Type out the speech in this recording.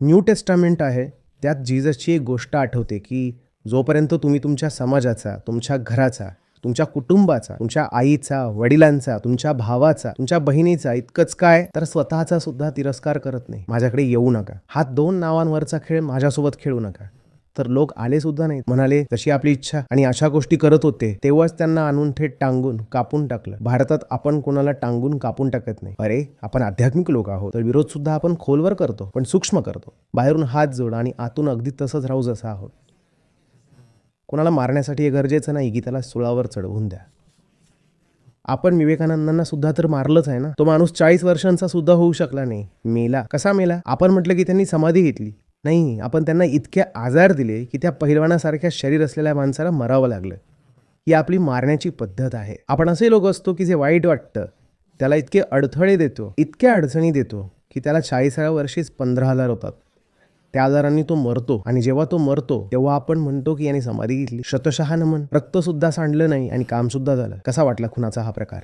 New testament आहे, त्यात जीजसची एक गोष्ट आठवते, की जोपर्यंत तुम्ही तुमच्या समाजाचा, तुमच्या घराचा, तुमच्या कुटुंबाचा, तुमच्या आईचा, वडिलांचा, तुमच्या भावाचा, तुमच्या बहिणीचा इतकंच काय तर स्वतःचा सुद्धा तिरस्कार करत नाही, माझ्याकडे येऊ नका. हा 2 नावांवरचा खेळ माझ्यासोबत खेळू नका. तर लोक आले सुद्धा नाहीत. म्हणाले जशी आपली इच्छा आणि अशा गोष्टी करत होते. तेव्हाच त्यांना आणून थेट टांगून कापून टाकलं. भारतात आपण कोणाला टांगून कापून टाकत नाही. अरे आपण आध्यात्मिक लोक आहोत, तर विरोध सुद्धा आपण खोलवर करतो, पण सूक्ष्म करतो. बाहेरून हात जोड आणि आतून अगदी तसंच राहू जसं आहोत. कोणाला मारण्यासाठी हे गरजेचं नाही की त्याला सुळावर चढवून द्या. आपण विवेकानंदांना सुद्धा तर मारलंच आहे ना. तो माणूस 40 वर्षांचा सुद्धा होऊ शकला नाही. मेला. कसा मेला? आपण म्हटलं की त्यांनी समाधी घेतली. नाही, आपण त्यांना इतके आजार दिले की त्या पहिलवानासारख्या शरीर असलेल्या माणसाला मरावं लागलं. ही आपली मारण्याची पद्धत आहे. आपण असे लोक असतो की जे वाईट वाटतं त्याला इतके अडथळे देतो, इतक्या अडचणी देतो की त्याला 40व्या वर्षीच 15,000 होतात. त्या आजारांनी तो मरतो आणि जेव्हा तो मरतो तेव्हा आपण म्हणतो की याने समाधी घेतली. शतशः नमन. रक्त सुद्धा सांडलं नाही आणि काम सुद्धा झालं. कसा वाटला खुनाचा हा प्रकार?